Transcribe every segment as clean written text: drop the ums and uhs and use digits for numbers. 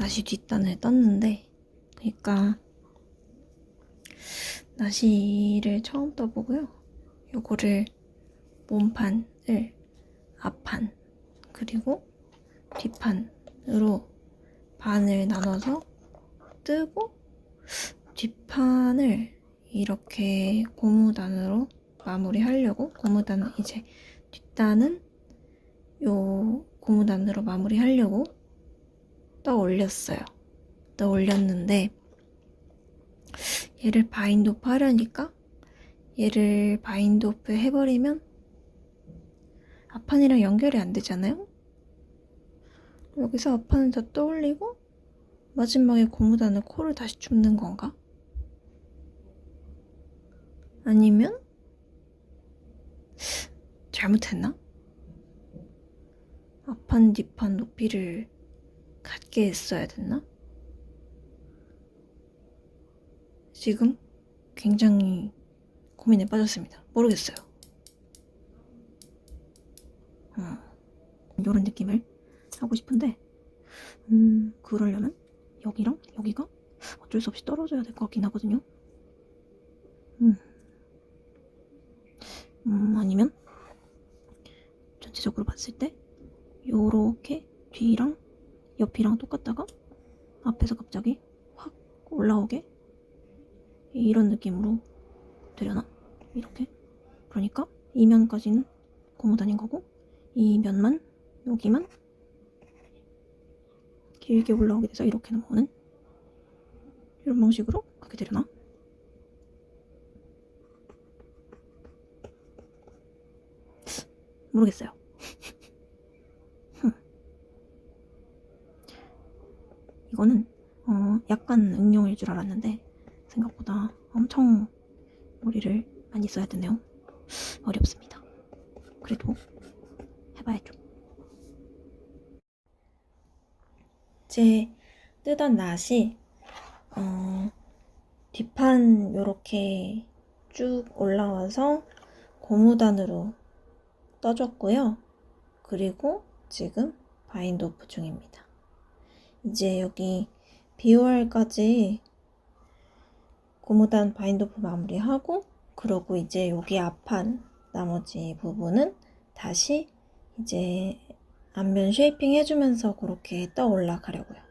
나시 뒷단을 떴는데, 그러니까 나시를 처음 떠보고요. 요거를 몸판을 앞판 그리고 뒷판으로 반을 나눠서 뜨고, 뒷판을 이렇게 고무단으로 마무리하려고, 고무단은 이제 뒷단은 요 고무단으로 마무리하려고 떠 올렸는데, 얘를 바인드 오프 하려니까 얘를 바인드 오프 해버리면 앞판이랑 연결이 안 되잖아요. 여기서 앞판을 다 떠올리고 마지막에 고무단을 코를 다시 줍는 건가? 아니면 잘못했나? 앞판 뒷판 높이를 같게 했어야 됐나? 지금 굉장히 고민에 빠졌습니다. 모르겠어요. 이런 느낌을 하고 싶은데, 그러려면 여기랑 여기가 어쩔 수 없이 떨어져야 될 것 같긴 하거든요. 아니면 전체적으로 봤을 때 요렇게 뒤랑 옆이랑 똑같다가 앞에서 갑자기 확 올라오게, 이런 느낌으로 되려나? 이렇게. 그러니까 이 면까지는 고무단인 거고, 이 면만, 여기만 길게 올라오게 돼서 이렇게 넘어오는, 이런 방식으로 그렇게 되려나? 모르겠어요. 이거는 약간 응용일 줄 알았는데 생각보다 엄청 머리를 많이 써야 되네요. 어렵습니다. 그래도 해봐야죠. 제 뜨던 낫이 뒷판 요렇게 쭉 올라와서 고무단으로 떠줬고요. 그리고 지금 바인드 오프 중입니다. 이제 여기 BOR까지 고무단 바인드 오프 마무리하고, 그러고 이제 여기 앞판 나머지 부분은 다시 이제 앞면 쉐이핑 해주면서 그렇게 떠 올라가려고요.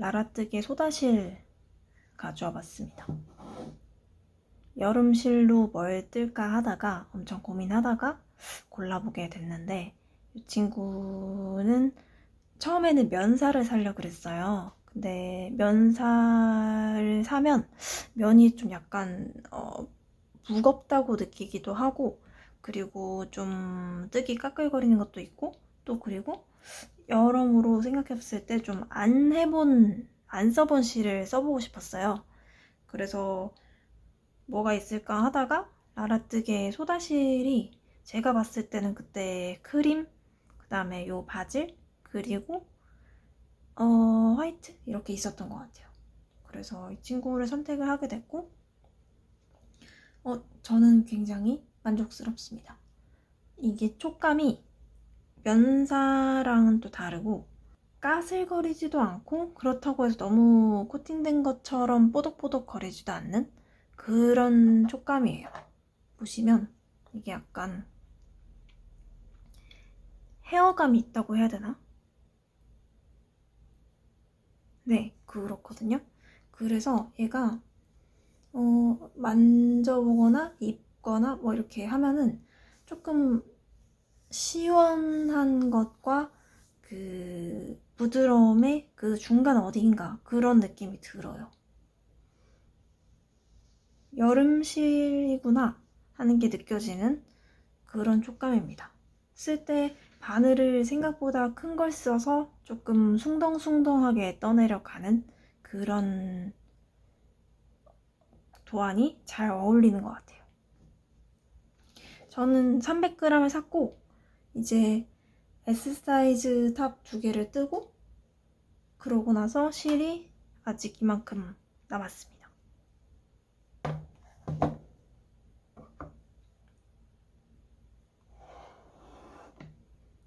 라라뜨게 소다실 가져와 봤습니다. 여름실로 뭘 뜰까 하다가 엄청 고민하다가 골라보게 됐는데, 이 친구는 처음에는 면사를 사려고 그랬어요. 근데 면사를 사면 면이 좀 약간 무겁다고 느끼기도 하고, 그리고 좀 뜨기 까끌거리는 것도 있고, 또 그리고 여러모로 생각해봤을 때 좀 안 써본 실을 써보고 싶었어요. 그래서 뭐가 있을까 하다가 라라뜨게 소다실이, 제가 봤을 때는 그때 크림, 그 다음에 요 바질, 그리고 화이트 이렇게 있었던 것 같아요. 그래서 이 친구를 선택을 하게 됐고, 저는 굉장히 만족스럽습니다. 이게 촉감이 면사랑은 또 다르고 까슬거리지도 않고, 그렇다고 해서 너무 코팅된 것처럼 뽀득뽀득 거리지도 않는 그런 촉감이에요. 보시면 이게 약간 헤어감이 있다고 해야 되나? 네, 그렇거든요. 그래서 얘가 만져보거나 입거나 뭐 이렇게 하면은 조금 시원한 것과 그 부드러움의 그 중간 어디인가, 그런 느낌이 들어요. 여름실이구나 하는 게 느껴지는 그런 촉감입니다. 쓸 때 바늘을 생각보다 큰 걸 써서 조금 숭덩숭덩하게 떠내려가는 그런 도안이 잘 어울리는 것 같아요. 저는 300g을 샀고 이제 S 사이즈 탑 2개를 뜨고 그러고 나서 실이 아직 이만큼 남았습니다.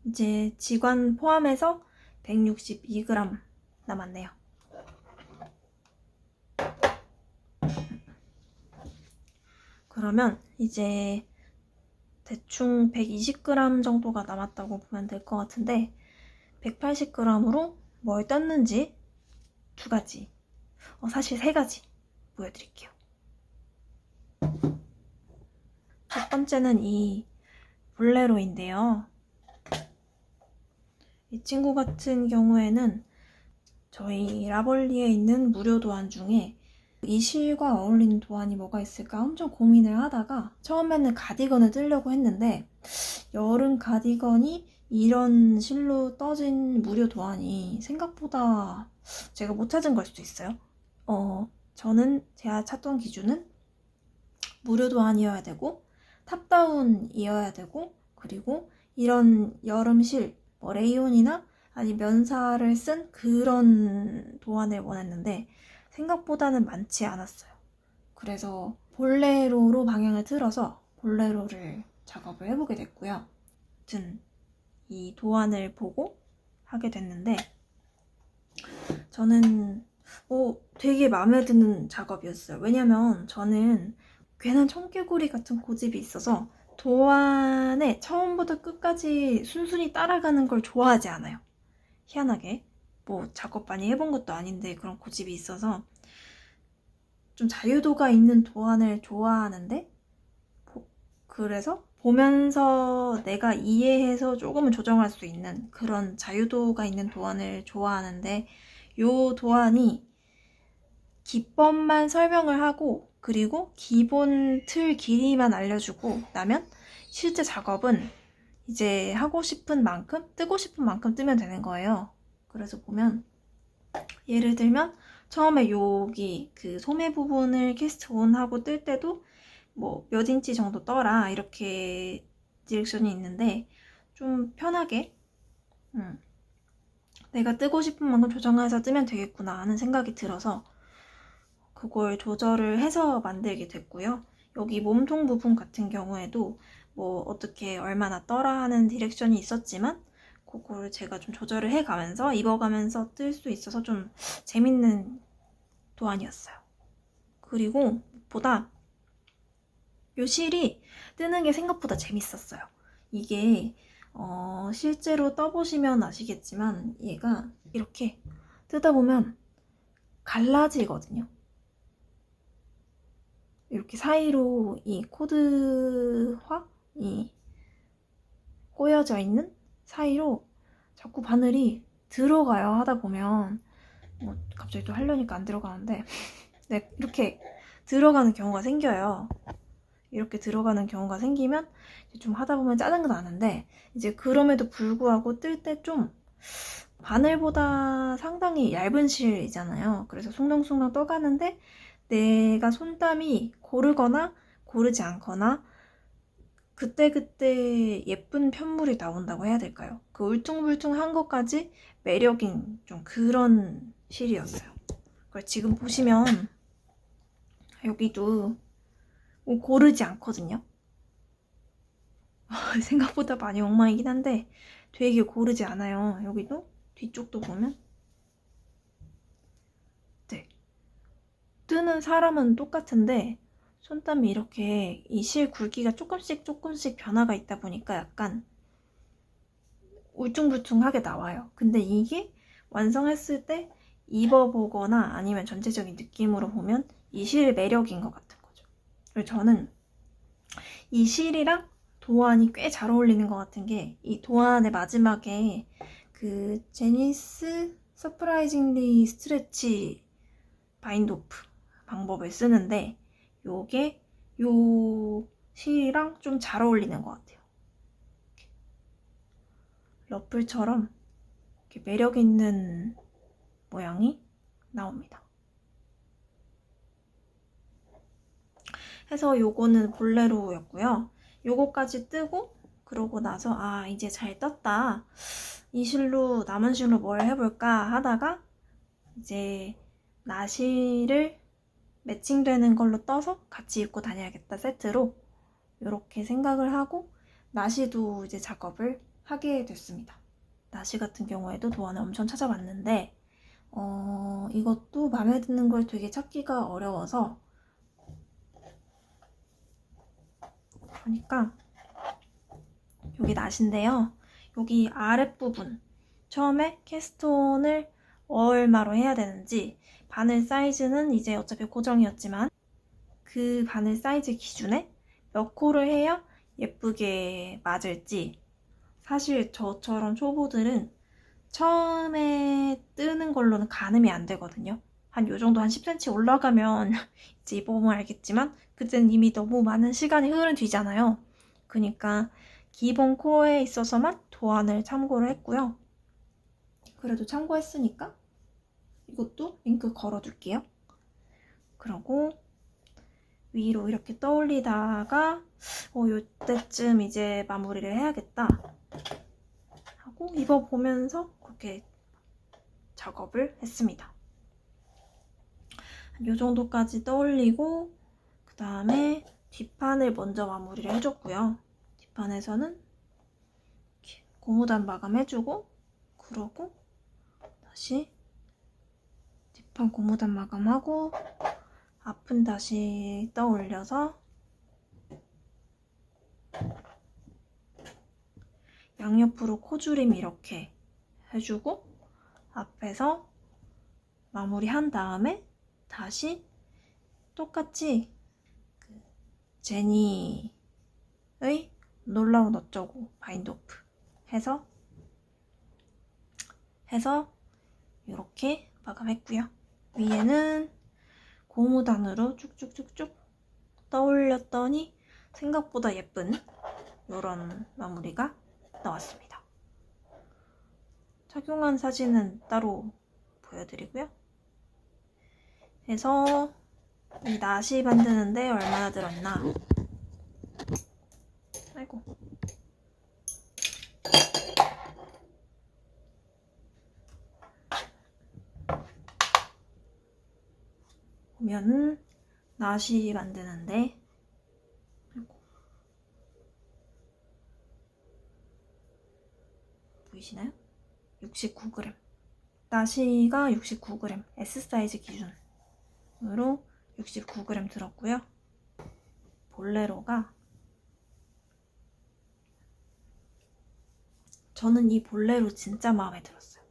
이제 지관 포함해서 162g 남았네요. 그러면 이제 대충 120g 정도가 남았다고 보면 될 것 같은데 180g으로 뭘 떴는지 2가지, 사실 3가지 보여드릴게요. 첫 번째는 이 볼레로인데요. 이 친구 같은 경우에는 저희 라벌리에 있는 무료 도안 중에 이 실과 어울리는 도안이 뭐가 있을까 엄청 고민을 하다가 처음에는 가디건을 뜨려고 했는데 여름 가디건이 이런 실로 떠진 무료 도안이 생각보다 제가 못 찾은 걸 수도 있어요. 제가 찾던 기준은 무료 도안이어야 되고 탑다운이어야 되고 그리고 이런 여름실 레이온이나 아니 면사를 쓴 그런 도안을 원했는데 생각보다는 많지 않았어요. 그래서 볼레로로 방향을 틀어서 볼레로를 작업을 해보게 됐고요. 아무튼 이 도안을 보고 하게 됐는데 저는 되게 마음에 드는 작업이었어요. 왜냐면 저는 괜한 청개구리 같은 고집이 있어서 도안에 처음부터 끝까지 순순히 따라가는 걸 좋아하지 않아요. 희한하게 작업 많이 해본 것도 아닌데 그런 고집이 있어서 좀 자유도가 있는 도안을 좋아하는데 그래서 보면서 내가 이해해서 조금은 조정할 수 있는 그런 자유도가 있는 도안을 좋아하는데 이 도안이 기법만 설명을 하고 그리고 기본 틀 길이만 알려주고 나면 실제 작업은 이제 하고 싶은 만큼 뜨고 싶은 만큼 뜨면 되는 거예요. 그래서 보면 예를 들면 처음에 여기 그 소매 부분을 캐스트 온 하고 뜰 때도 몇 인치 정도 떠라 이렇게 디렉션이 있는데 좀 편하게 내가 뜨고 싶은 만큼 조정해서 뜨면 되겠구나 하는 생각이 들어서 그걸 조절을 해서 만들게 됐고요. 여기 몸통 부분 같은 경우에도 어떻게 얼마나 떠라 하는 디렉션이 있었지만 그걸 제가 좀 조절을 해가면서 입어가면서 뜰 수 있어서 좀 재밌는 도안이었어요. 그리고 무엇보다 이 실이 뜨는 게 생각보다 재밌었어요. 이게 실제로 떠보시면 아시겠지만 얘가 이렇게 뜨다 보면 갈라지거든요. 이렇게 사이로 이 코드화이 꼬여져 있는 사이로 자꾸 바늘이 들어가요. 하다 보면 갑자기 또 하려니까 안 들어가는데 네, 이렇게 들어가는 경우가 생겨요. 이렇게 들어가는 경우가 생기면 좀 하다 보면 짜증이 나는데 이제 그럼에도 불구하고 뜰 때 좀 바늘보다 상당히 얇은 실이잖아요. 그래서 숭덩숭덩 떠가는데 내가 손땀이 고르거나 고르지 않거나 그때그때 예쁜 편물이 나온다고 해야 될까요? 그 울퉁불퉁한 것까지 매력인 좀 그런 실이었어요. 그래서 지금 보시면 여기도 고르지 않거든요. 생각보다 많이 엉망이긴 한데 되게 고르지 않아요. 여기도 뒤쪽도 보면 네. 뜨는 사람은 똑같은데 손땀이 이렇게 이 실 굵기가 조금씩 변화가 있다 보니까 약간 울퉁불퉁하게 나와요. 근데 이게 완성했을 때 입어보거나 아니면 전체적인 느낌으로 보면 이 실의 매력인 것 같은 거죠. 그리고 저는 이 실이랑 도안이 꽤 잘 어울리는 것 같은 게 이 도안의 마지막에 그 제니스 서프라이징리 스트레치 바인드 오프 방법을 쓰는데 요게 요 실이랑 좀 잘 어울리는 것 같아요. 러플처럼 이렇게 매력 있는 모양이 나옵니다. 해서 요거는 볼레로였고요. 요거까지 뜨고 그러고 나서 이제 잘 떴다. 이 실로 남은 실로 뭘 해볼까 하다가 이제 나시를 매칭되는 걸로 떠서 같이 입고 다녀야겠다 세트로 이렇게 생각을 하고 나시도 이제 작업을 하게 됐습니다. 나시 같은 경우에도 도안을 엄청 찾아봤는데 이것도 마음에 드는 걸 되게 찾기가 어려워서 그러니까 여기 나시인데요. 여기 아랫부분 처음에 캐스톤을 얼마로 해야 되는지 바늘 사이즈는 이제 어차피 고정이었지만 그 바늘 사이즈 기준에 몇 코를 해야 예쁘게 맞을지 사실 저처럼 초보들은 처음에 뜨는 걸로는 가늠이 안 되거든요. 한 요 정도 한 10cm 올라가면 이제 입어보면 알겠지만 그때는 이미 너무 많은 시간이 흐른 뒤잖아요. 그러니까 기본 코어에 있어서만 도안을 참고를 했고요. 그래도 참고했으니까 이것도 링크 걸어둘게요. 그리고 위로 이렇게 떠올리다가 요때쯤 이제 마무리를 해야겠다 하고 입어보면서 그렇게 작업을 했습니다. 요 정도까지 떠올리고 그 다음에 뒷판을 먼저 마무리를 해줬고요. 뒷판에서는 이렇게 고무단 마감해주고 그러고 다시 뒷판 고무단 마감하고 앞은 다시 떠올려서 양옆으로 코줄임 이렇게 해주고 앞에서 마무리한 다음에 다시 똑같이 그 제니의 놀라운 어쩌고 바인드 오프 해서 이렇게 마감했고요. 위에는 고무단으로 쭉쭉쭉쭉 떠올렸더니 생각보다 예쁜 이런 마무리가 나왔습니다. 착용한 사진은 따로 보여드리고요. 그래서 이 나시 만드는데 얼마나 들었나? 아이고. 보면은 나시 만드는데 아이고. 보이시나요? 69g. 나시가 69g. S 사이즈 기준으로 69g 들었고요. 볼레로가 저는 이 볼레로 진짜 마음에 들었어요.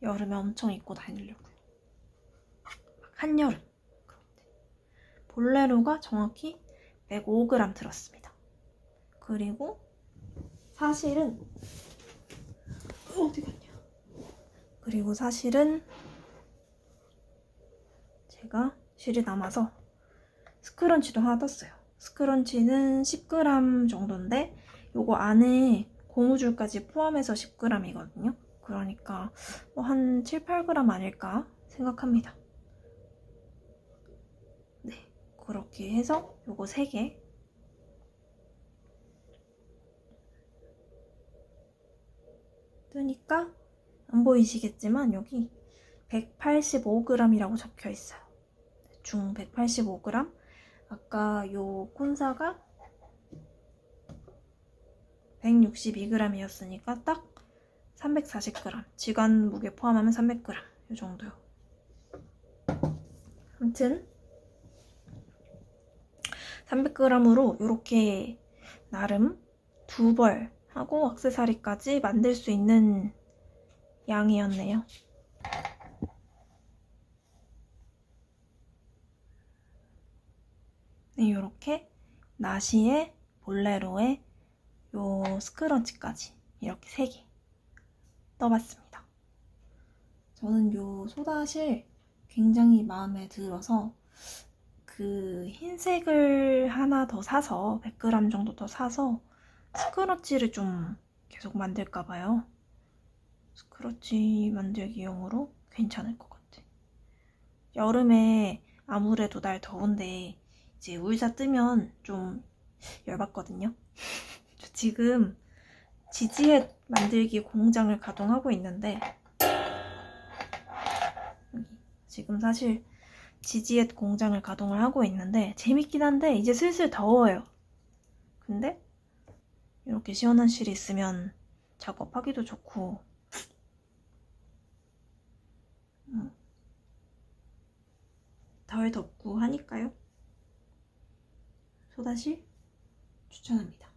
여름에 엄청 입고 다니려고요. 한여름. 볼레로가 정확히 105g 들었습니다. 그리고 사실은 어디 갔냐? 그리고 사실은 제가 실이 남아서 스크런치도 하나 떴어요. 스크런치는 10g 정도인데 요거 안에 고무줄까지 포함해서 10g이거든요. 그러니까 한 7, 8g 아닐까 생각합니다. 네, 그렇게 해서 요거 3개 뜨니까 안 보이시겠지만 여기 185g이라고 적혀 있어요. 중 185g. 아까 요 콘사가 162g이었으니까 딱 340g. 지관 무게 포함하면 300g. 요 정도요. 아무튼 300g으로 이렇게 나름 2벌 하고 액세서리까지 만들 수 있는 양이었네요. 네, 이렇게 나시에 볼레로에 요 스크런치까지 이렇게 3개 떠봤습니다. 저는 요 소다실 굉장히 마음에 들어서 그 흰색을 하나 더 사서 100g 정도 더 사서 스크러치를 좀 계속 만들까봐요. 스크러치 만들기용으로 괜찮을 것 같아. 여름에 아무래도 날 더운데 이제 울자 뜨면 좀 열받거든요. 저 지금 지지햇 만들기 공장을 가동하고 있는데 지금 사실 지지햇 공장을 가동을 하고 있는데 재밌긴 한데 이제 슬슬 더워요. 근데 이렇게 시원한 실이 있으면 작업하기도 좋고 덜 덥고 하니까요. 소다실 추천합니다.